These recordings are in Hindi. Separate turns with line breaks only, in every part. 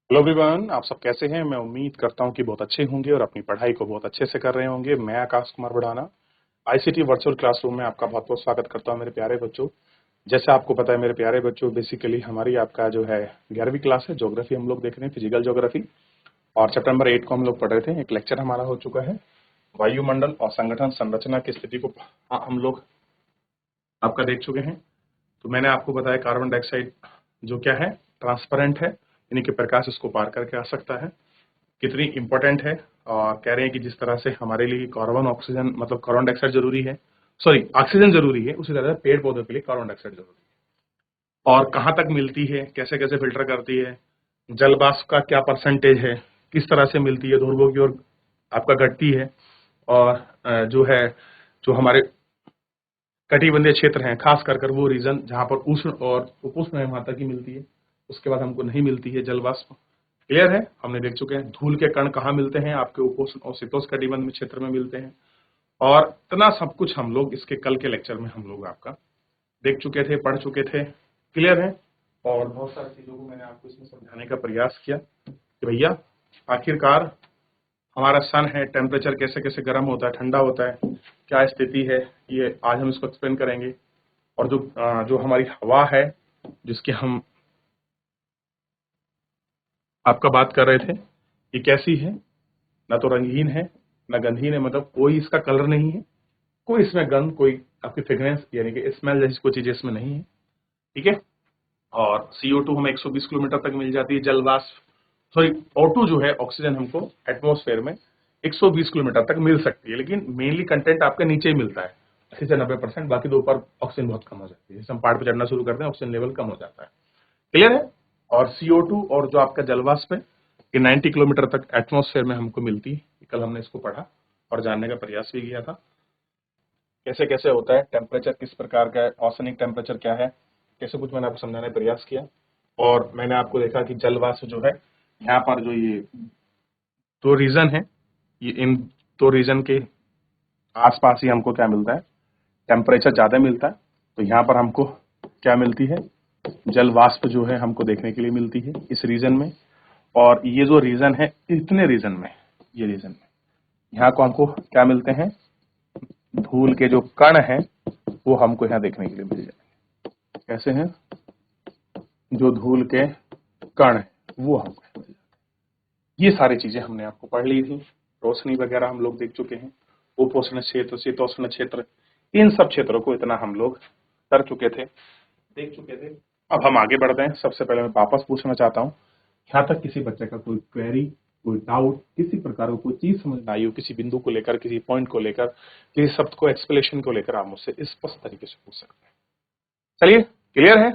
हेलो एवरीवन, आप सब कैसे हैं। मैं उम्मीद करता हूं कि बहुत अच्छे होंगे और अपनी पढ़ाई को बहुत अच्छे से कर रहे होंगे। मैं आकाश कुमार बढ़ाना आईसीटी वर्चुअल क्लासरूम में आपका बहुत बहुत स्वागत करता हूं मेरे प्यारे बच्चों। जैसे आपको पता है मेरे प्यारे बच्चों, बेसिकली हमारी आपका जो है 11वीं क्लास है, ज्योग्राफी हम लोग देख रहे हैं, फिजिकल ज्योग्राफी। और चैप्टर नंबर 8 को हम लोग पढ़ रहे थे। एक लेक्चर हमारा हो चुका है वायुमंडल और संगठन संरचना की स्थिति को हम लोग आपका देख चुके हैं। तो मैंने आपको बताया कार्बन डाइऑक्साइड जो क्या है, ट्रांसपेरेंट है, यानी कि प्रकाश इसको पार करके आ सकता है। कितनी इंपॉर्टेंट है, और कह रहे हैं कि जिस तरह से हमारे लिए कार्बन ऑक्सीजन मतलब कार्बन डाइऑक्साइड जरूरी है, सॉरी ऑक्सीजन जरूरी है, उसी तरह से पेड़ पौधों के लिए कार्बन डाइऑक्साइड जरूरी है। और कहाँ तक मिलती है, कैसे कैसे फिल्टर करती है, जल वाष्प का क्या परसेंटेज है, किस तरह से मिलती है, ध्रुवों की ओर आपका घटती है। और जो है, जो हमारे कटिबंधीय क्षेत्र हैं, खास कर वो रीजन जहां पर उष्ण और उपोष्ण हिमालय की मिलती है, उसके बाद हमको नहीं मिलती है जल वाष्प। क्लियर है, हमने देख चुके हैं। धूल के कण कहाँ मिलते हैं, आपके उपोष्ण और शीतोष्ण कटिबंध में क्षेत्र में मिलते हैं। और इतना सब कुछ हम लोग इसके कल के लेक्चर में हम लोग आपका देख चुके थे, पढ़ चुके थे। क्लियर है। और बहुत सारी चीजों को मैंने आपको इसमें समझाने का प्रयास किया कि भैया आखिरकार हमारा सन है, टेम्परेचर कैसे कैसे गर्म होता है, ठंडा होता है, क्या स्थिति है, ये आज हम इसको एक्सप्लेन करेंगे। और जो हमारी हवा है, जिसकी हम आपका बात कर रहे थे, ये कैसी है, ना तो रंगीन है ना गंधहीन है, मतलब कोई इसका कलर नहीं है, कोई इसमें गंध, कोई आपकी फ्रेग्रेंस यानी कि स्मेल जैसी कोई चीज इसमें नहीं है। ठीक है। और CO2 हमें 120 किलोमीटर तक मिल जाती है, जल वाष्प सॉरी O2 जो है ऑक्सीजन हमको एटमॉस्फेयर में 120 किलोमीटर तक मिल सकती है, लेकिन मेनली कंटेंट आपके नीचे ही मिलता है 80 से 90%। बाकी दो ऊपर ऑक्सीजन बहुत कम हो जाती है। जैसे हम पहाड़ पर चढ़ना शुरू करते हैं, ऑक्सीजन लेवल कम हो जाता है। क्लियर है। और CO2 और जो आपका जलवाष्प है, ये 90 किलोमीटर तक एटमॉस्फेयर में हमको मिलती है। कल हमने इसको पढ़ा और जानने का प्रयास भी किया था, कैसे कैसे होता है, टेम्परेचर किस प्रकार का है, औसनिक टेम्परेचर क्या है, कैसे कुछ मैंने आपको समझाने का प्रयास किया। और मैंने आपको देखा कि जलवाष्प जो है, यहाँ पर जो ये दो रीजन है, ये इन दो रीजन के आसपास ही हमको क्या मिलता है, टेम्परेचर ज्यादा मिलता है। तो यहाँ पर हमको क्या मिलती है, जल वाष्प जो है हमको देखने के लिए मिलती है इस रीजन में। और ये जो रीजन है, इतने रीजन में, ये रीजन में यहाँ को हमको क्या मिलते हैं, धूल के जो कण हैं वो हमको यहाँ देखने के लिए मिल जाएंगे। कैसे हैं, जो धूल के कण है वो हमको मिल जाएंगे। ये सारी चीजें हमने आपको पढ़ ली थी। रोशनी वगैरह हम लोग देख चुके हैं, उपोष्ण क्षेत्र, शीतोष्ण क्षेत्र, इन सब क्षेत्रों को इतना हम लोग कर चुके थे, देख चुके थे। अब हम आगे बढ़ते हैं। सबसे पहले मैं वापस पूछना चाहता हूँ, यहाँ तक किसी बच्चे का कोई क्वेरी, कोई डाउट, किसी प्रकार की कोई चीज समझ में आई हो, किसी बिंदु को लेकर, किसी पॉइंट को लेकर, किसी शब्द को एक्सप्लेनेशन को लेकर, आप मुझसे स्पष्ट तरीके से पूछ सकते हैं। चलिए, क्लियर है,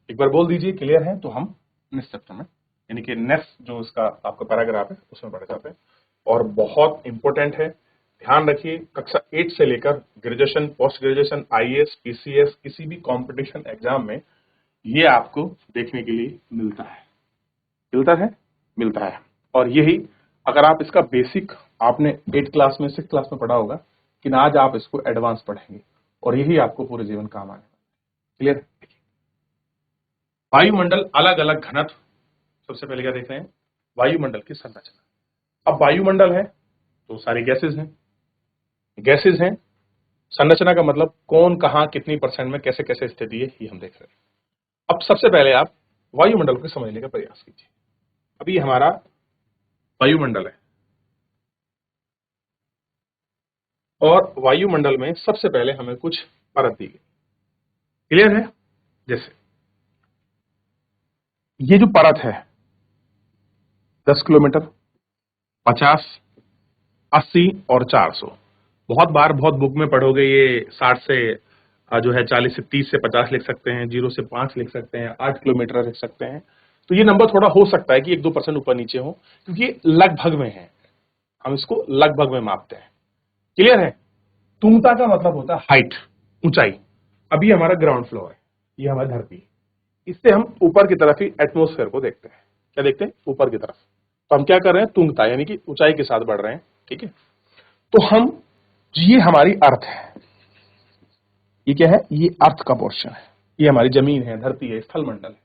एक बार बोल दीजिए क्लियर है, तो हम नेक्स्ट चैप्टर में यानी कि नेक्स्ट जो इसका आपका पैराग्राफ है उसमें बढ़ जाते हैं। और बहुत इंपॉर्टेंट है, ध्यान रखिए, कक्षा 8 से लेकर graduation, post graduation, IAS, PCS, किसी भी कंपटीशन एग्जाम में ये आपको देखने के लिए मिलता है, मिलता है, मिलता है। और यही अगर आप इसका बेसिक आपने 8 क्लास में, 6 क्लास में पढ़ा होगा, कि आज आप इसको एडवांस पढ़ेंगे और यही आपको पूरे जीवन काम आने वाला है। क्लियर। वायुमंडल अलग अलग घनत्व, सबसे पहले क्या देख रहे हैं, वायुमंडल की संरचना। अब वायुमंडल है तो सारी गैसेज हैं, गैसेज हैं। संरचना का मतलब कौन कहां कितनी परसेंट में कैसे कैसे स्थिति है, ये हम देख रहे हैं। अब सबसे पहले आप वायुमंडल को समझने का प्रयास कीजिए। अभी हमारा वायुमंडल है, और वायुमंडल में सबसे पहले हमें कुछ परत दी गई। क्लियर है। जैसे ये जो परत है 10 किलोमीटर, 50, 80 और 400। बहुत बार बहुत बुक में पढ़ोगे ये 60 से जो है 40 से 30 से 50 लिख सकते हैं, 0 से 5 लिख सकते हैं, 8 किलोमीटर लिख सकते हैं। तो ये नंबर थोड़ा हो सकता है कि 1-2% ऊपर नीचे हो, क्योंकि ये लगभग में है, हम इसको लगभग में मापते हैं। क्लियर है। तुंगता का मतलब होता है हाइट, ऊंचाई। अभी हमारा ग्राउंड फ्लोर है, ये हमारी धरती है, इससे हम ऊपर की तरफ ही एटमोस्फेयर को देखते हैं। क्या देखते हैं, ऊपर की तरफ। तो हम क्या कर रहे हैं, तुंगता यानी कि ऊंचाई के साथ बढ़ रहे हैं। ठीक है। तो हम, ये हमारी अर्थ है, ये क्या है, ये अर्थ का पोर्शन है, ये हमारी जमीन है, धरती है, स्थल मंडल है।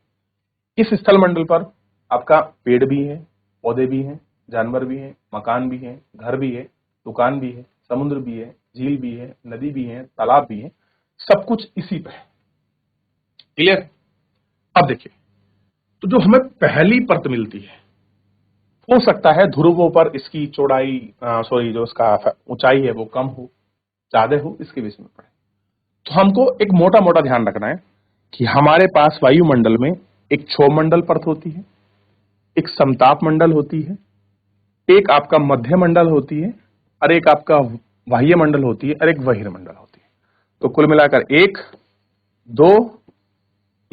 इस स्थल मंडल पर आपका पेड़ भी है, पौधे भी हैं, जानवर भी हैं, मकान भी है, घर भी है, दुकान भी है, समुद्र भी है, झील भी है, नदी भी है, तालाब भी है, सब कुछ इसी पे है। क्लियर? अब देखिए, तो जो हमें पहली परत मिलती है, हो सकता है ध्रुवों पर इसकी चौड़ाई सॉरी जो इसका ऊंचाई है वो कम हो, ज्यादा हो, इसके बीच में पड़े। तो हमको एक मोटा मोटा ध्यान रखना है कि हमारे पास वायुमंडल में एक क्षोभमंडल परत होती है, एक समताप मंडल होती है, एक आपका मध्य मंडल होती है, और एक आपका बाह्य मंडल होती है, और एक बहिर्मंडल होती है। तो कुल मिलाकर 1, 2,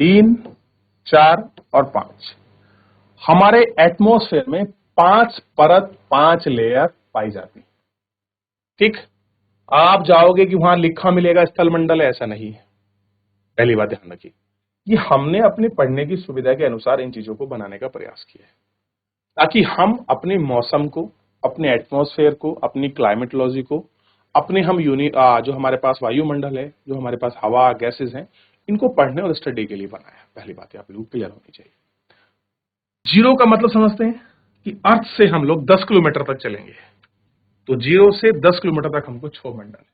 3, 4 और 5 हमारे एटमॉस्फेयर में 5 परत, 5 लेयर पाई जाती है। ठीक? आप जाओगे कि वहां लिखा मिलेगा स्थल मंडल, ऐसा नहीं है। पहली बात ध्यान रखिए, ये हमने अपने पढ़ने की सुविधा के अनुसार इन चीजों को बनाने का प्रयास किया है, ताकि हम अपने मौसम को, अपने एटमॉस्फेयर को, अपनी क्लाइमेटोलॉजी को, अपने हम जो हमारे पास वायुमंडल है, जो हमारे पास हवा गैसेस हैं, इनको पढ़ने और स्टडी के लिए बनाया। पहली बात यहाँ पे क्लियर होनी चाहिए। जीरो का मतलब समझते हैं कि अर्थ से हम लोग 10 किलोमीटर तक चलेंगे, तो 0 से 10 किलोमीटर तक हमको क्षोभमंडल है,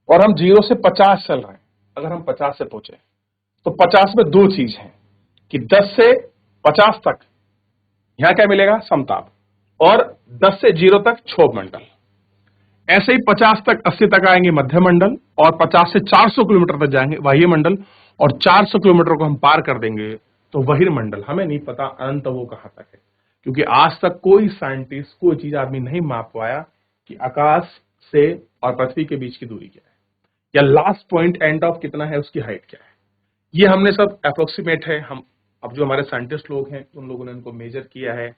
और हम 0 से 50 चल रहे हैं। अगर हम 50 से पहुंचे तो 50 में दो चीज है कि 10 से 50 तक यहां क्या मिलेगा, समताप, और 10 से 0 तक क्षोभमंडल। ऐसे ही 50 तक 80 तक आएंगे मध्य मंडल, और 50 से 400 किलोमीटर तक जाएंगे बाह्य मंडल, और 400 किलोमीटर को हम पार कर देंगे तो बहिर्मंडल। हमें नहीं पता अनंत वो कहां तक है, क्योंकि आज तक कोई साइंटिस्ट, कोई चीज आदमी नहीं माप पाया कि आकाश से और पृथ्वी के बीच की दूरी क्या है, या लास्ट पॉइंट एंड ऑफ कितना है, उसकी हाइट क्या है। ये हमने सब अप्रोक्सीमेट है। हम अब जो हमारे साइंटिस्ट लोग हैं उन लोगों ने इनको मेजर किया है,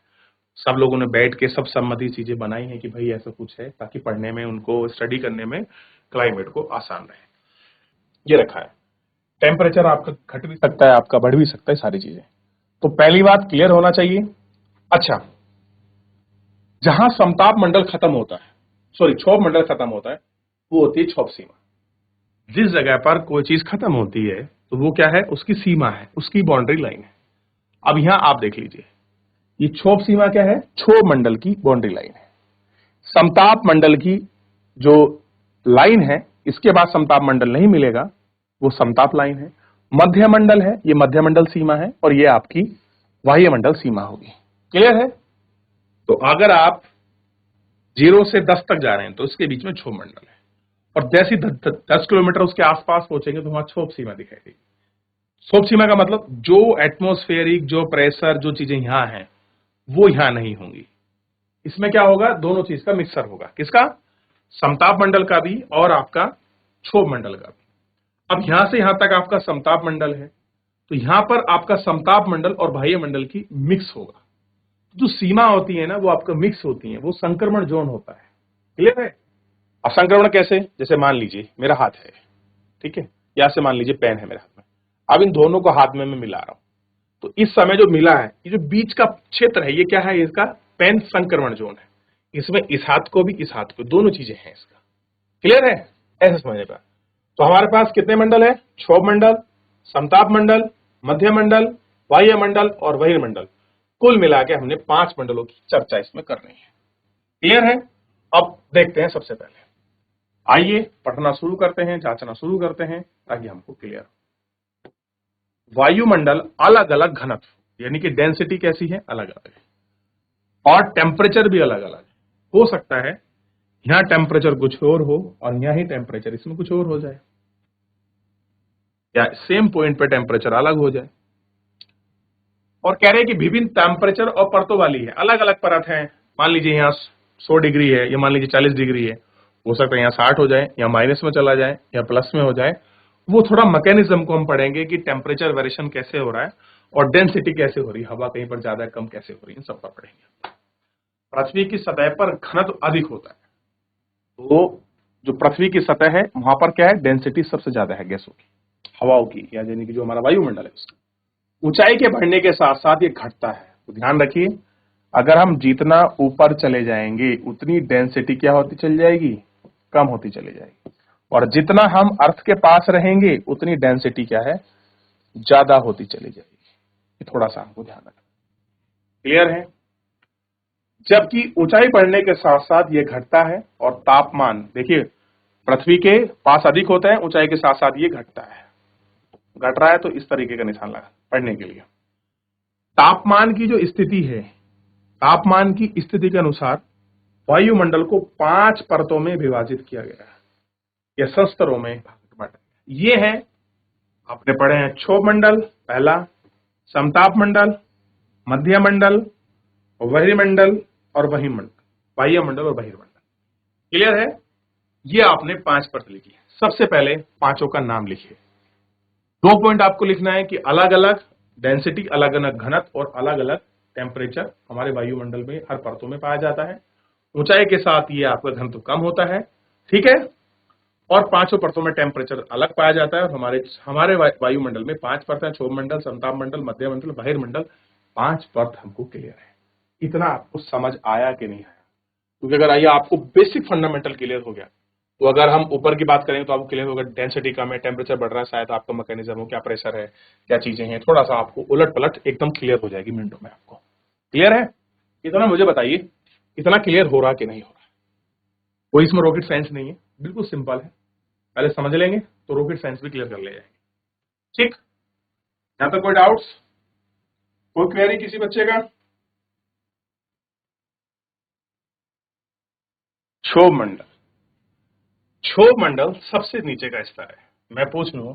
सब लोगों ने बैठ के सब सम्मति चीजें बनाई हैं कि भाई ऐसा कुछ है, ताकि पढ़ने में, उनको स्टडी करने में क्लाइमेट को आसान रहे। ये रखा है। टेम्परेचर आपका घट भी सकता है, आपका बढ़ भी सकता है, सारी चीजें। तो पहली बात क्लियर होना चाहिए। अच्छा, जहां समताप मंडल खत्म होता है, सॉरी क्षोभ मंडल खत्म होता है, वो होती है क्षोभ सीमा। जिस जगह पर कोई चीज खत्म होती है तो वो क्या है, उसकी सीमा है, उसकी बाउंड्री लाइन है। अब यहां आप देख लीजिए, ये क्षोभ सीमा क्या है, क्षोभ मंडल की बाउंड्री लाइन है। समताप मंडल की जो लाइन है, इसके बाद समताप मंडल नहीं मिलेगा, वो समताप लाइन है। मध्य मंडल है, ये मध्य मंडल सीमा है, और ये आपकी बाह्य मंडल सीमा होगी। क्लियर है? तो अगर आप 0 से 10 तक जा रहे हैं तो इसके बीच में क्षोभ मंडल है, और जैसे 10 किलोमीटर उसके आसपास पहुंचेंगे तो वहां क्षोभ सीमा दिखाई देगी। क्षोभ सीमा का मतलब जो एटमॉस्फेरिक, जो प्रेशर, जो चीजें यहां हैं वो यहां नहीं होंगी। इसमें क्या होगा, दोनों चीज का मिक्सर होगा। किसका? समताप मंडल का भी और आपका क्षोभ मंडल का भी। अब यहां से यहां तक आपका समताप मंडल है, तो यहां पर आपका समताप मंडल और बाह्य मंडल की मिक्स होगा। जो सीमा होती है ना, वो आपका मिक्स होती है, वो संक्रमण जोन होता है। क्लियर है? अब संक्रमण कैसे, जैसे मान लीजिए मेरा हाथ है, ठीक है, या से मान लीजिए पेन है मेरे हाथ में। अब इन दोनों को हाथ में मैं मिला रहा हूं, तो इस समय जो मिला है, ये जो बीच का क्षेत्र है, ये क्या है, इसका पेन संक्रमण जोन है। इसमें इस हाथ को भी, इस हाथ को, दोनों चीजें हैं इसका। क्लियर है? ऐसे समझने का। तो हमारे पास कितने मंडल है, क्षोभ मंडल, समताप मंडल, मध्य मंडल, बाह्य मंडल और बहिर्मंडल। कुल मिला के हमने 5 मंडलों की चर्चा इसमें करनी है। क्लियर है? अब देखते हैं, सबसे पहले आइए पढ़ना शुरू करते हैं, जांचना शुरू करते हैं, ताकि हमको क्लियर हो। वायुमंडल अलग अलग घनत्व, यानी कि डेंसिटी कैसी है, अलग अलग है, और टेम्परेचर भी अलग अलग है। हो सकता है यहां टेम्परेचर कुछ और हो और यहां ही टेम्परेचर इसमें कुछ और हो जाए, या सेम पॉइंट पे टेम्परेचर अलग हो जाए। और कह रहे हैं कि विभिन्न टेम्परेचर और परतों वाली है, अलग अलग परत है। मान लीजिए यहाँ 100 डिग्री है, या मान लीजिए 40 डिग्री है, हो सकता है यहाँ 60 हो जाए, या माइनस में चला जाए, या प्लस में हो जाए। वो थोड़ा मैकेनिज्म को हम पढ़ेंगे कि टेम्परेचर वेरिएशन कैसे हो रहा है और डेंसिटी कैसे हो रही है, हवा कहीं पर ज्यादा कम कैसे हो रही है, सब पर पढ़ेंगे। पृथ्वी की सतह पर घनत्व अधिक होता है, तो जो पृथ्वी की सतह है वहां पर क्या है, डेंसिटी सबसे ज्यादा है गैसों की, हवाओं की, या यानी कि जो हमारा वायुमंडल है उसका। ऊंचाई के बढ़ने के साथ साथ ये घटता है, तो ध्यान रखिए, अगर हम जितना ऊपर चले जाएंगे उतनी डेंसिटी क्या होती चली जाएगी, कम होती चली जाएगी, और जितना हम अर्थ के पास रहेंगे उतनी डेंसिटी क्या है, ज्यादा होती चली जाएगी। ये थोड़ा सा हमको ध्यान रखना। क्लियर है? जबकि ऊंचाई बढ़ने के साथ साथ ये घटता है और तापमान देखिए पृथ्वी के पास अधिक होता है, ऊंचाई के साथ साथ ये घटता है। घट रहा है तो इस तरीके का निशान लगा पढ़ने के लिए। तापमान की जो स्थिति है, तापमान की स्थिति के अनुसार वायुमंडल को 5 परतों में विभाजित किया गया है या संस्तरों में बांटा। ये है आपने पढ़े हैं क्षोभ मंडल, पहला समताप मंडल, मध्य मंडल, बहिर्मंडल और बहिर्मंडल, बाह्य मंडल और बहिर्मंडल। क्लियर है? ये आपने 5 परत लिखी है। सबसे पहले पांचों का नाम लिखिए। 2 पॉइंट आपको लिखना है कि अलग अलग डेंसिटी, अलग अलग घनत्व और अलग अलग टेम्परेचर हमारे वायुमंडल में हर परतों में पाया जाता है। ऊंचाई के साथ ये आपका घनत्व कम होता है, ठीक है, और 5 परतों में टेम्परेचर अलग पाया जाता है। और हमारे वायुमंडल में 5 परत है, क्षोभ मंडल, समताप मंडल, मध्य मंडल, बहिर्मंडल, 5 परत हमको क्लियर है। इतना आपको समझ आया कि नहीं आया? क्योंकि अगर आइए आपको बेसिक फंडामेंटल क्लियर हो गया तो अगर हम ऊपर की बात करें तो आपको क्लियर होगा डेंसिटी कम है, टेम्परेचर बढ़ रहा है, शायद आपका मैकेनिज्म हो, क्या प्रेशर है, क्या चीजें हैं, थोड़ा सा आपको उलट पलट एकदम क्लियर हो जाएगी मिनटों में। आपको क्लियर है? इतना मुझे बताइए इतना क्लियर हो रहा कि नहीं हो रहा? कोई इसमें रॉकेट साइंस नहीं है, बिल्कुल सिंपल है। पहले समझ लेंगे तो रॉकेट साइंस भी क्लियर कर ले जाएंगे। ठीक, यहां तक कोई डाउट्स, कोई क्वेरी किसी बच्चे का? क्षोभ मंडल, क्षोभ मंडल सबसे नीचे का स्तर है। मैं पूछ लूं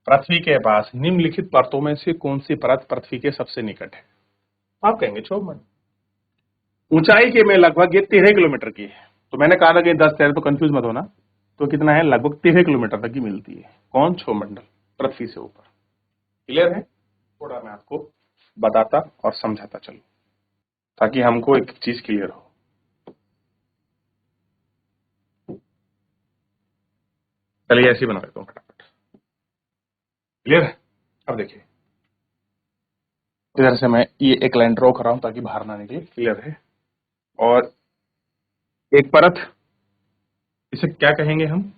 पृथ्वी के पास निम्नलिखित परतों में से कौन सी परत पृथ्वी के सबसे निकट है? आप कहेंगे क्षोभ मंडल। ऊंचाई के में लगभग ये 13 किलोमीटर की है। तो मैंने कहा था कि 10-13 तो कंफ्यूज मत होना। तो कितना है? लगभग 13 किलोमीटर तक की मिलती है। कौन? क्षोभ मंडल, पृथ्वी से ऊपर। क्लियर है? थोड़ा मैं आपको बताता और समझाता चलूं ताकि हमको एक चीज क्लियर हो। चलिए ऐसे ही बना देता हूं फटाफट। क्लियर है? अब देखिए इधर से मैं ये एक लाइन ड्रॉ कर रहा हूं ताकि बाहर ना निकले। क्लियर है? और एक परत, इसे क्या कहेंगे हम?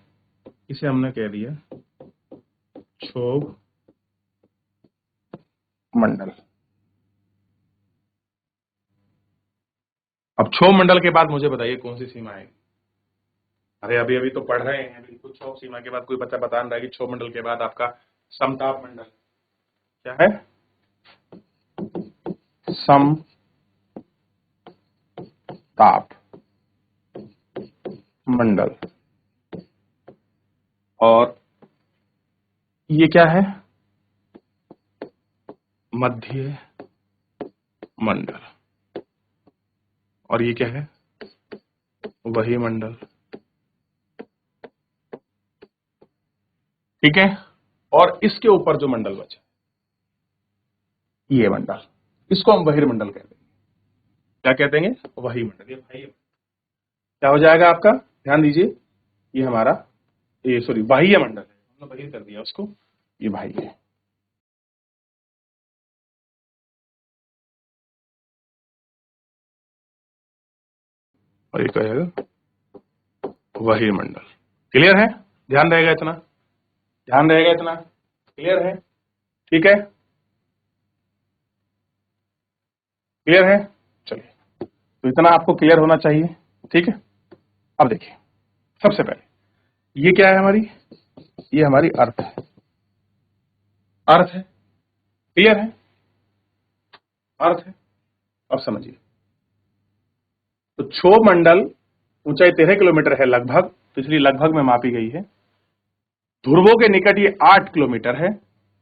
इसे हमने कह दिया क्षोभ मंडल। अब क्षोभ मंडल के बाद मुझे बताइए कौन सी सीमा है? अरे अभी अभी तो पढ़ रहे हैं, बिल्कुल क्षोभ सीमा के बाद कोई बच्चा बता रहा है कि क्षोभ मंडल के बाद आपका समताप मंडल क्या है? समताप मंडल। और ये क्या है? मध्य मंडल। और ये क्या है? वही मंडल। ठीक है? और इसके ऊपर जो मंडल बचा ये मंडल, इसको हम बहिर्मंडल कहते हैं। क्या कहते हैं? वही मंडल। ये भाई क्या हो जाएगा आपका? ध्यान दीजिए, ये हमारा ये सॉरी बाह्य मंडल है, हमने बहिर कर दिया उसको, ये बाह्य है। और ये कहेगा वही मंडल। क्लियर है? ध्यान रहेगा इतना, ध्यान रहेगा इतना। क्लियर है? ठीक है? क्लियर है? चलिए, तो इतना आपको क्लियर होना चाहिए। ठीक है? अब देखिए सबसे पहले ये क्या है हमारी? ये हमारी अर्थ है। अर्थ है। क्लियर है? अर्थ है। अब समझिए, तो क्षोभ मंडल ऊंचाई 13 किलोमीटर है लगभग, तो इसलिए लगभग में मापी गई है। ध्रुवों के निकट ये 8 किलोमीटर है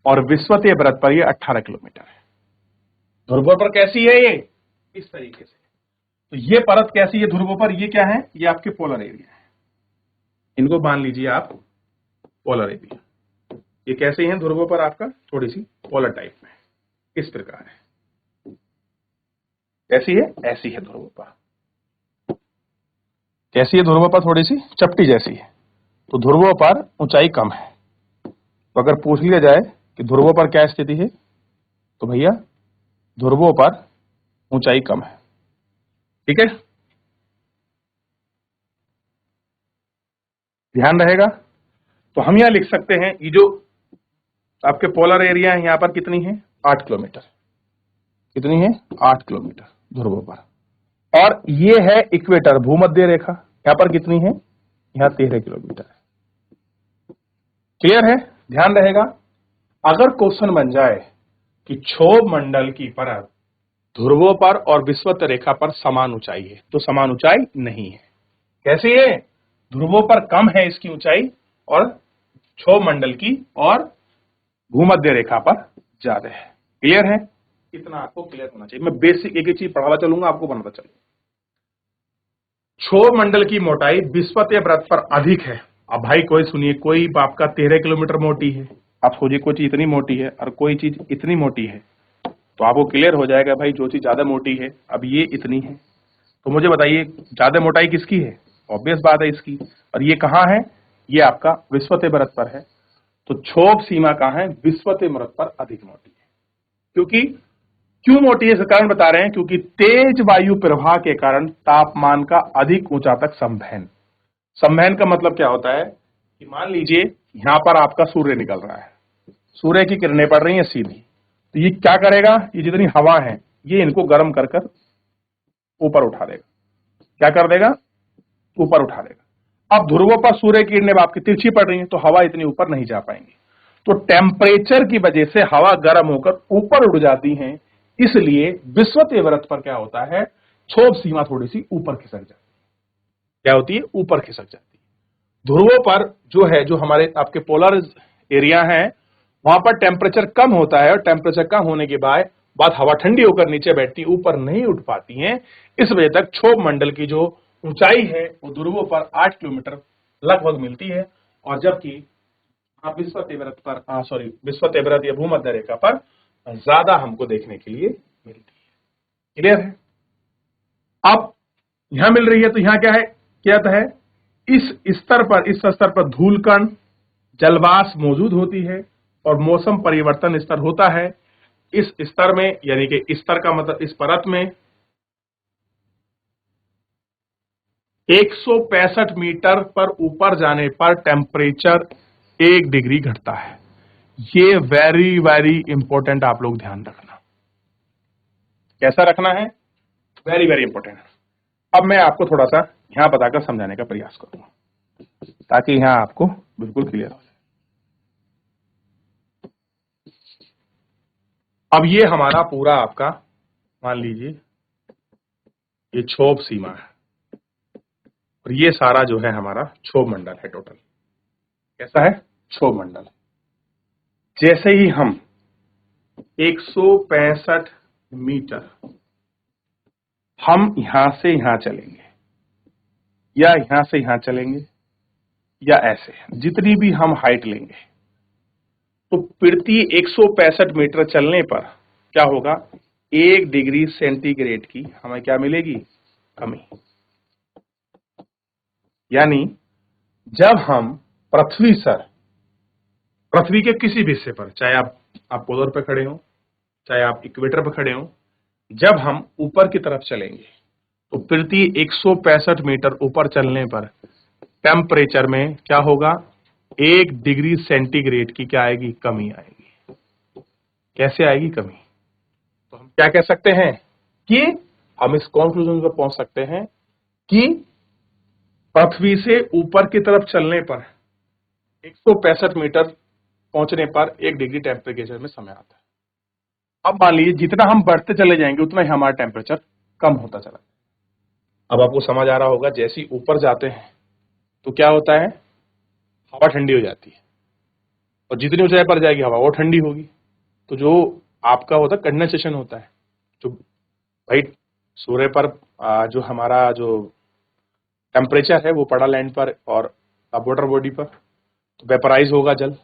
और विषुवतीय वृत्त पर ये 18 किलोमीटर है। ध्रुवों पर कैसी है ये? इस तरीके से। तो ये परत कैसी है ध्रुवों पर? ये क्या है? ये आपके पोलर एरिया है। इनको मान लीजिए आप पोलर एरिया। ये कैसे हैं ध्रुवों पर? आपका थोड़ी सी पोलर टाइप में इस प्रकार है। कैसी है? ऐसी है ध्रुवों पर। कैसी है ध्रुवों पर? थोड़ी सी चपटी जैसी है। तो ध्रुवों पर ऊंचाई कम है। तो अगर पूछ लिया जाए कि ध्रुवों पर क्या स्थिति है, तो भैया ध्रुवों पर ऊंचाई कम है। ठीक है? ध्यान रहेगा। तो हम यहां लिख सकते हैं ये जो आपके पोलर एरिया है यहां पर कितनी है? 8 किलोमीटर। कितनी है? 8 किलोमीटर। ध्रुवों पर। और ये है इक्वेटर, भूमध्य रेखा, यहां पर कितनी है, यहां 13 किलोमीटर है। क्लियर है, ध्यान रहेगा। अगर क्वेश्चन बन जाए कि क्षोभ मंडल की परत ध्रुवों पर और विषुवत रेखा पर समान ऊंचाई है, तो समान ऊंचाई नहीं है। कैसे है, ध्रुवों पर कम है इसकी ऊंचाई और क्षोभ मंडल की और भूमध्य रेखा पर ज्यादा है। क्लियर है, इतना आपको क्लियर होना चाहिए। मैं बेसिक एक एक चीज पढ़ाता चलूंगा, आपको बनाता चलूंगा। क्षोभ मंडल की मोटाई विषुवतीय वृत्त पर अधिक है। अब भाई कोई सुनिए, कोई आपका 13 किलोमीटर मोटी है, आप सोचिए कोई चीज इतनी मोटी है और कोई चीज इतनी मोटी है, तो आपको क्लियर हो जाएगा भाई जो चीज ज्यादा मोटी है, अब ये इतनी है, तो मुझे बताइए ज्यादा मोटाई किसकी है, ऑब्वियस बात है इसकी। और ये कहां है, ये आपका विषुवतीय वृत्त पर है। तो क्षोभ सीमा कहां है, विषुवतीय वृत्त पर अधिक मोटी है। क्योंकि क्यों मोटी है, इसका कारण बता रहे हैं, क्योंकि तेज वायु प्रवाह के कारण तापमान का अधिक ऊंचा तक संवहन। संवहन का मतलब क्या होता है कि मान लीजिए यहां पर आपका सूर्य निकल रहा है, सूर्य की किरणें पड़ रही हैं सीधी, तो ये क्या करेगा, ये जितनी हवा है ये इनको गर्म कर कर ऊपर उठा देगा। क्या कर देगा, ऊपर उठा देगा। अब ध्रुवों पर सूर्य की किरणें आपकी तिरछी पड़ रही हैं, तो हवा इतनी ऊपर नहीं जा पाएंगी, तो टेम्परेचर की वजह से हवा गर्म होकर ऊपर उड़ जाती है। इसलिए विषुवतीय वृत्त पर क्या होता है, क्षोभ सीमा थोड़ी सी ऊपर खिसक जाती है। क्या होती है, ऊपर खिसक जाती है। ध्रुवों पर जो है, जो हमारे आपके पोलर एरिया है, वहां पर टेम्परेचर कम होता है और टेम्परेचर कम होने के बाद हवा ठंडी होकर नीचे बैठती, ऊपर नहीं उठ पाती है। इस वजह तक क्षोभ मंडल की जो ऊंचाई है वो ध्रुवों पर 8 किलोमीटर लगभग मिलती है, और जबकि विषुवतीय वृत्त पर विषुवतीय वृत्त या भूमध्य रेखा पर ज्यादा हमको देखने के लिए मिलती है। क्लियर है। अब यहां मिल रही है तो यहां क्या है, क्या है, इस स्तर पर धूलकण जलवाष्प मौजूद होती है और मौसम परिवर्तन स्तर होता है। इस स्तर में, यानी कि स्तर का मतलब इस परत में 165 मीटर पर ऊपर जाने पर टेम्परेचर 1 डिग्री घटता है। ये वेरी वेरी इंपॉर्टेंट, आप लोग ध्यान रखना। कैसा रखना है, वेरी वेरी इंपॉर्टेंट। अब मैं आपको थोड़ा सा यहां बताकर समझाने का प्रयास करूंगा ताकि यहां आपको बिल्कुल क्लियर हो जाए। अब ये हमारा पूरा आपका, मान लीजिए ये क्षोभ सीमा है और ये सारा जो है हमारा क्षोभ मंडल है टोटल। कैसा है, क्षोभ मंडल। जैसे ही हम 165 मीटर हम यहां से यहां चलेंगे या यहां से यहां चलेंगे या ऐसे, जितनी भी हम हाइट लेंगे, तो प्रति 165 मीटर चलने पर क्या होगा, 1 डिग्री सेंटीग्रेड की हमें क्या मिलेगी, कमी। यानी जब हम पृथ्वी के किसी भी हिस्से पर, चाहे आप पोलर पे खड़े हो, चाहे आप इक्वेटर पर खड़े हो, जब हम ऊपर की तरफ चलेंगे तो प्रति 165 मीटर ऊपर चलने पर टेम्परेचर में क्या होगा, 1 डिग्री सेंटीग्रेड की क्या आएगी, कमी आएगी। कैसे आएगी कमी, तो हम क्या कह सकते हैं कि हम इस कंक्लूजन पर पहुंच सकते हैं कि पृथ्वी से ऊपर की तरफ चलने पर 165 मीटर पहुंचने पर 1 डिग्री टेम्परेचर में समय आता है। अब मान लीजिए जितना हम बढ़ते चले जाएंगे उतना ही हमारा टेम्परेचर कम होता चला जाएगा। अब आपको समझ आ रहा होगा, जैसे ही ऊपर जाते हैं तो क्या होता है, हवा ठंडी हो जाती है और जितनी ऊंचाई पर जाएगी हवा वो ठंडी होगी, तो जो आपका होता है कंडेंसेशन होता है, जो भाई सूर्य पर जो हमारा जो टेम्परेचर है वो पड़ा लैंड पर और वाटर बॉडी पर, तो वेपराइज होगा जल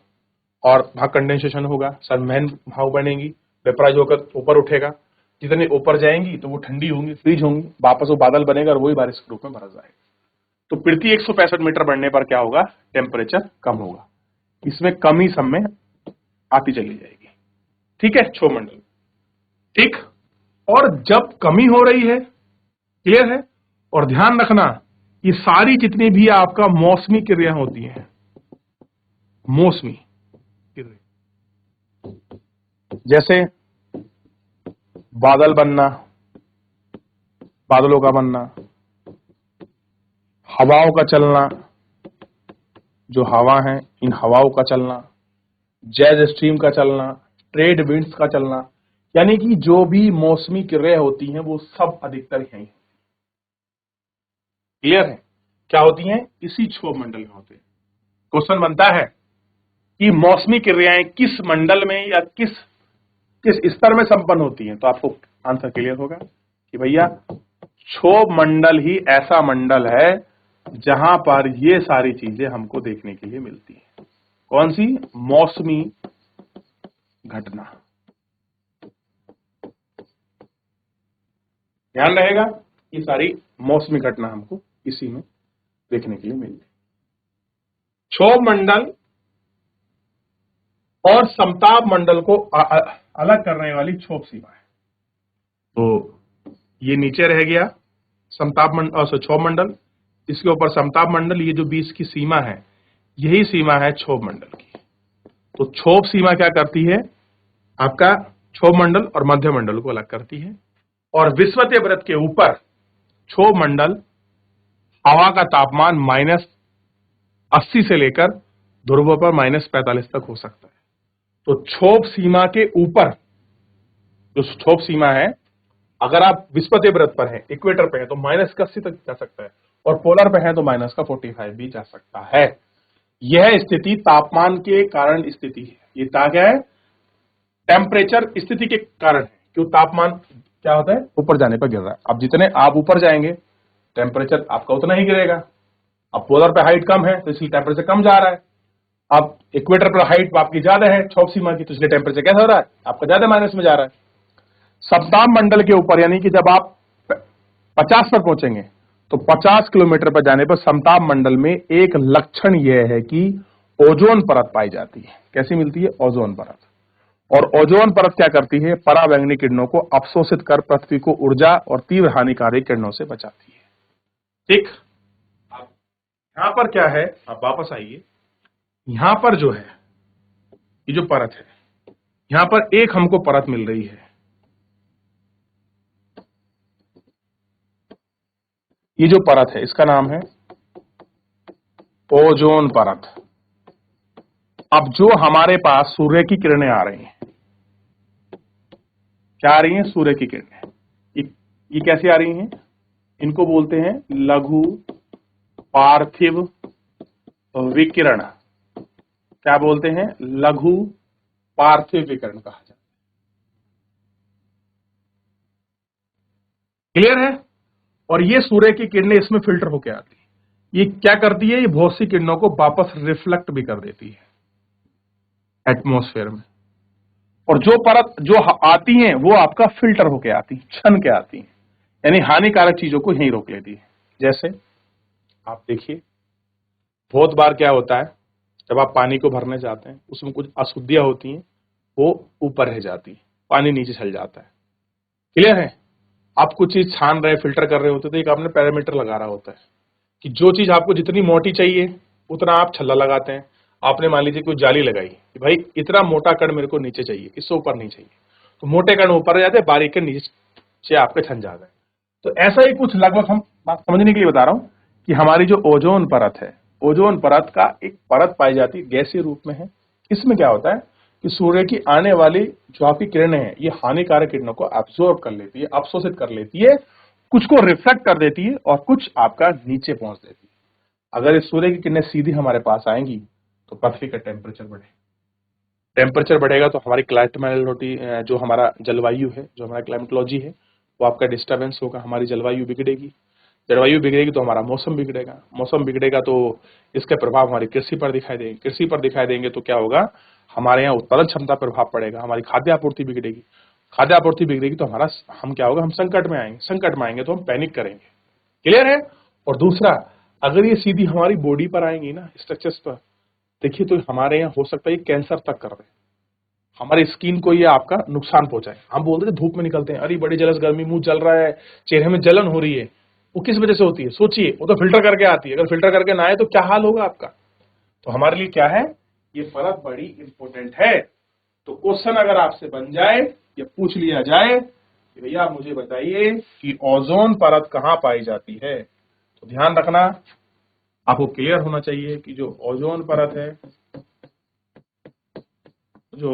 और वहां कंडेंसेशन होगा, संवहन भाव बनेगी, वेपराइज होकर ऊपर उठेगा, जितने ऊपर जाएंगी तो वो ठंडी होंगी, फ्रीज होंगी, वापस वो बादल बनेगा और वही बारिश के रूप में बरस जाएगा। तो प्रति 165 मीटर बढ़ने पर क्या होगा, टेम्परेचर कम होगा। इसमें कमी सब में आती चली जाएगी। ठीक है, क्षोभ मंडल। ठीक, और जब कमी हो रही है, क्लियर है, और ध्यान रखना ये सारी जितनी भी आपका मौसमी क्रिया होती हैं, मौसमी क्रिया, जैसे बादल बनना, बादलों का बनना, हवाओं का चलना, जो हवा है इन हवाओं का चलना, जेट स्ट्रीम का चलना, ट्रेड विंड्स का चलना, यानी कि जो भी मौसमी क्रियाएं होती हैं वो सब अधिकतर यही। क्लियर है? क्या होती हैं? इसी क्षोभ मंडल में होते हैं। क्वेश्चन बनता है कि मौसमी क्रियाएं किस मंडल में या किस किस स्तर में संपन्न होती हैं, तो आपको आंसर क्लियर होगा कि भैया क्षोभ मंडल ही ऐसा मंडल है जहां पर ये सारी चीजें हमको देखने के लिए मिलती हैं। कौन सी? मौसमी घटना। ध्यान रहेगा, ये सारी मौसमी घटना हमको इसी में देखने के लिए मिलती है। क्षोभ मंडल और समताप मंडल को अलग करने वाली क्षोभ सीमा है। तो ये नीचे रह गया समताप मंडल, क्षोभ मंडल, इसके ऊपर समताप मंडल, ये जो बीच की सीमा है यही सीमा है क्षोभ मंडल की। तो क्षोभ सीमा क्या करती है? आपका क्षोभ मंडल और मध्य मंडल को अलग करती है। और विषुवतीय वृत्त के ऊपर क्षोभ मंडल हवा का तापमान -80 से लेकर ध्रुवों पर -45 तक हो सकता है। तो क्षोभ सीमा के ऊपर जो क्षोभ सीमा है, अगर आप विषुवतीय वृत्त पर हैं, इक्वेटर पे हैं, तो -80 तक जा सकता है, और पोलर पे हैं तो -45 भी जा सकता है। यह स्थिति तापमान के कारण स्थिति है। ये क्या है? टेम्परेचर स्थिति के कारण है। क्यों? तापमान क्या होता है? ऊपर जाने पर गिर रहा है। अब जितने आप ऊपर जाएंगे टेम्परेचर आपका उतना ही गिरेगा। अब पोलर पे हाइट कम है तो इसलिए टेम्परेचर कम जा रहा है। अब इक्वेटर पर हाइट आपकी ज्यादा है क्षोभ सीमा की, तो इसलिए टेम्परेचर कैसा हो रहा है? आपका ज्यादा माइनस में जा रहा है। समताप मंडल के ऊपर, यानी कि जब आप 50 पर पहुंचेंगे तो 50 किलोमीटर पर जाने पर समताप मंडल में एक लक्षण यह है कि ओजोन परत पाई जाती है। कैसी मिलती है? ओजोन परत। और ओजोन परत क्या करती है? पराबैंगनी किरणों को अवशोषित कर पृथ्वी को ऊर्जा और तीव्र हानिकारक किरणों से बचाती है। ठीक। अब यहां पर क्या है? अब वापस आइए, यहां पर जो है ये जो परत है, यहां पर एक हमको परत मिल रही है, ये जो परत है इसका नाम है ओजोन परत। अब जो हमारे पास सूर्य की किरणें आ रही हैं, क्या आ रही हैं? सूर्य की किरणें। ये कैसी आ रही हैं? इनको बोलते हैं लघु पार्थिव विकिरण। क्या बोलते हैं? लघु पार्थिव विकिरण कहा जाता है। क्लियर है? और ये सूर्य की किरणें इसमें फिल्टर होकर आती है। ये क्या करती है? ये बहुत सी किरणों को वापस रिफ्लेक्ट भी कर देती है एटमॉस्फेयर में। और जो परत जो आती हैं वो आपका फिल्टर होके आती है, छन के आती है, यानी हानिकारक चीजों को यहीं रोक लेती है। जैसे आप देखिए, बहुत बार क्या होता है, जब आप पानी को भरने जाते हैं उसमें कुछ अशुद्धियां होती हैं, वो ऊपर रह जाती है, पानी नीचे चल जाता है। क्लियर है? आप कुछ चीज छान रहे, फिल्टर कर रहे होते तो एक आपने पैरामीटर लगा रहा होता है कि जो चीज आपको जितनी मोटी चाहिए उतना आप छल्ला लगाते हैं। आपने मान लीजिए कोई जाली लगाई कि भाई इतना मोटा कण मेरे को नीचे चाहिए, इससे ऊपर नहीं चाहिए, तो मोटे कण ऊपर आ जाते हैं, बारीक कण नीचे आपके छन जाते हैं। तो ऐसा ही कुछ लगभग, हम बात समझने के लिए बता रहा हूं कि हमारी जो ओजोन परत है, ओजोन परत का एक परत पाई जाती है, गैसीय रूप में है। इसमें क्या होता है कि सूर्य की आने वाली जो आपकी किरणें हैं ये हानिकारक किरणों को एब्जॉर्ब कर लेती है, अवशोषित कर लेती है, कुछ को रिफ्लेक्ट कर देती है और कुछ आपका नीचे पहुंच देती है। अगर इस सूर्य की किरणें सीधी हमारे पास आएंगी तो पृथ्वी का टेम्परेचर बढ़ेगा। टेम्परेचर बढ़ेगा तो हमारी क्लाइमेटोलॉजी, जो हमारा जलवायु है, जो हमारा क्लाइमेटोलॉजी है, वो आपका डिस्टर्बेंस होगा, हमारी जलवायु बिगड़ेगी। जलवायु बिगड़ेगी तो हमारा मौसम बिगड़ेगा, मौसम बिगड़ेगा तो इसके प्रभाव हमारी कृषि पर दिखाई देंगे, कृषि पर दिखाई देंगे तो क्या होगा? हमारे यहाँ उत्पादन क्षमता पर प्रभाव पड़ेगा, हमारी खाद्य आपूर्ति बिगड़ेगी, खाद्य आपूर्ति बिगड़ेगी तो हम क्या होगा? हम संकट में आएंगे, संकट में आएंगे तो हम पैनिक करेंगे। क्लियर है? और दूसरा, अगर ये सीधी हमारी बॉडी पर आएंगी ना, स्ट्रक्चर्स पर, देखिए तो हमारे यहाँ हो सकता है कैंसर तक कर रहे हैं, हमारी स्किन को ये आपका नुकसान पहुंचाए। हम बोलते हैं धूप में निकलते हैं, अरे बड़ी जलस गर्मी, मुंह जल रहा है, चेहरे में जलन हो रही है, वो किस वजह से होती है? सोचिए, वो तो फिल्टर करके आती है। अगर फिल्टर करके ना आए तो क्या हाल होगा आपका? तो हमारे लिए क्या है? ये परत बड़ी इंपॉर्टेंट है। तो क्वेश्चन अगर आपसे बन जाए या पूछ लिया जाए कि भैया आप मुझे बताइए कि ओजोन परत कहाँ पाई जाती है। तो ध्यान रखना, आपको क्लियर होना चाहिए कि जो ओजोन परत है, जो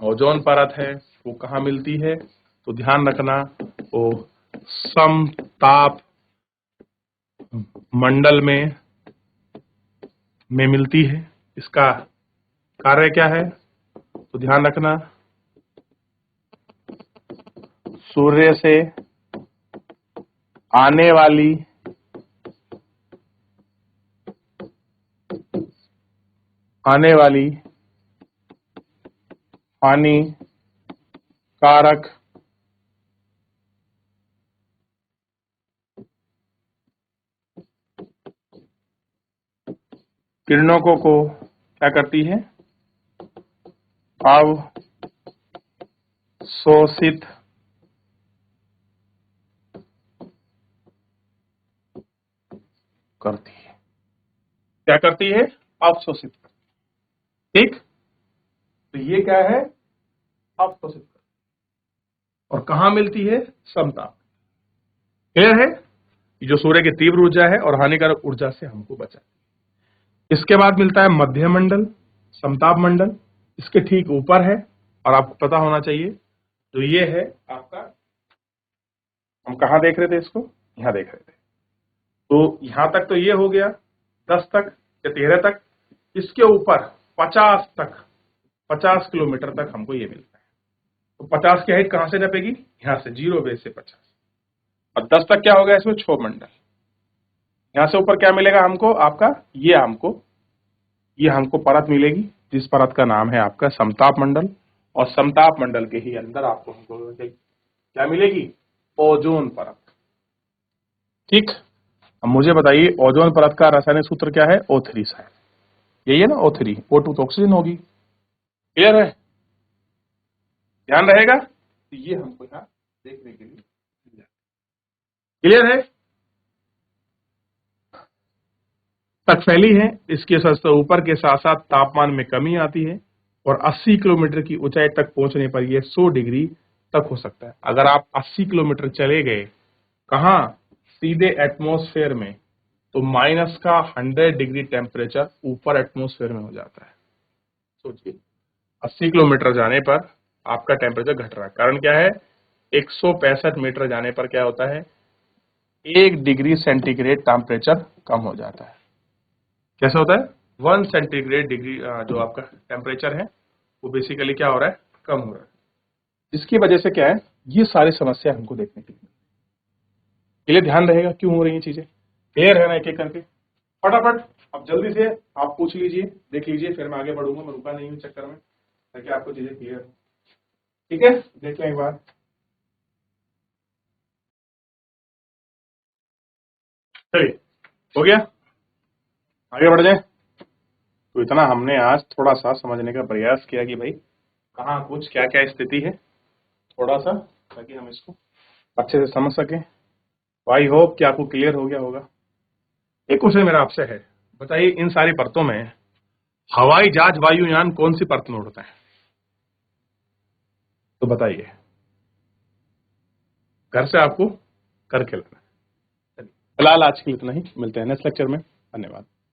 ओजोन परत है वो कहाँ मिलती है। तो ध्यान रखना, वो समताप मंडल में मिलती है। इसका कार्य क्या है, तो ध्यान रखना, सूर्य से आने वाली हानिकारक किरणों को क्या करती है, अवशोषित करती है। क्या करती है, अवशोषित करती है। ठीक, तो ये क्या है, अवशोषित करती है। और कहां मिलती है, समताप। क्लियर है, जो सूर्य की तीव्र ऊर्जा है और हानिकारक ऊर्जा से हमको बचाती है। इसके बाद मिलता है मध्य मंडल, समताप मंडल, इसके ठीक ऊपर है। और आपको पता होना चाहिए, तो ये है आपका, हम कहां देख रहे थे इसको, यहां देख रहे थे। तो यहां तक तो ये हो गया 10 तक या 13 तक। इसके ऊपर 50 तक, 50 किलोमीटर तक हमको ये मिलता है। तो 50 की हाइट कहां से नपेगी, यहां से, 0 बेस से 50। और 10 तक क्या हो गया इसमें, क्षोभ मंडल। यहां से ऊपर क्या मिलेगा हमको, आपका ये हमको परत मिलेगी, जिस परत का नाम है आपका समताप मंडल। और समताप मंडल के ही अंदर आपको हमको क्या मिलेगी, ओजोन परत। ठीक, अब मुझे बताइए ओजोन परत का रासायनिक सूत्र क्या है, O3 है। यही है ना, O3, O2 तो ऑक्सीजन होगी। क्लियर है, ध्यान रहेगा। तो ये हमको यहाँ देखने के लिए क्लियर है, तक फैली है। इसके सबसे ऊपर के साथ साथ तापमान में कमी आती है और 80 किलोमीटर की ऊंचाई तक पहुंचने पर यह 100 डिग्री तक हो सकता है। अगर आप 80 किलोमीटर चले गए, कहां, सीधे एटमॉस्फेयर में, तो माइनस का 100 डिग्री टेम्परेचर ऊपर एटमॉस्फेयर में हो जाता है। सोचिए, 80 किलोमीटर जाने पर आपका टेम्परेचर घट रहा है। कारण क्या है, 165 मीटर जाने पर क्या होता है, 1 डिग्री सेंटीग्रेड टेम्परेचर कम हो जाता है। कैसा होता है, 1 सेंटीग्रेड डिग्री जो आपका टेम्परेचर है वो बेसिकली क्या हो रहा है, कम हो रहा है। इसकी वजह से क्या है, ये सारी समस्या हमको देखने के लिए ध्यान रहेगा क्यों हो रही है चीजें। क्लियर है ना, एक एक करके फटाफट अब जल्दी से आप पूछ लीजिए, देख लीजिए, फिर मैं आगे बढ़ूंगा। मैं रुका नहीं हूँ चक्कर में, ताकि आपको चीजें क्लियर हो। ठीक है, देख लें एक बार। चलिए, हो गया, आगे बढ़ जाए। तो इतना हमने आज थोड़ा सा समझने का प्रयास किया कि भाई कहाँ कुछ क्या क्या स्थिति है, थोड़ा सा, ताकि हम इसको अच्छे से समझ सकें। आई होप कि आपको क्लियर हो गया होगा। एक क्वेश्चन मेरा आपसे है, बताइए इन सारी परतों में हवाई जहाज वायुयान कौन सी परत में उड़ता है, तो बताइए, घर से आपको करके लाना है। फिलहाल आज के लिए इतना ही, मिलते हैं नेक्स्ट लेक्चर में। धन्यवाद।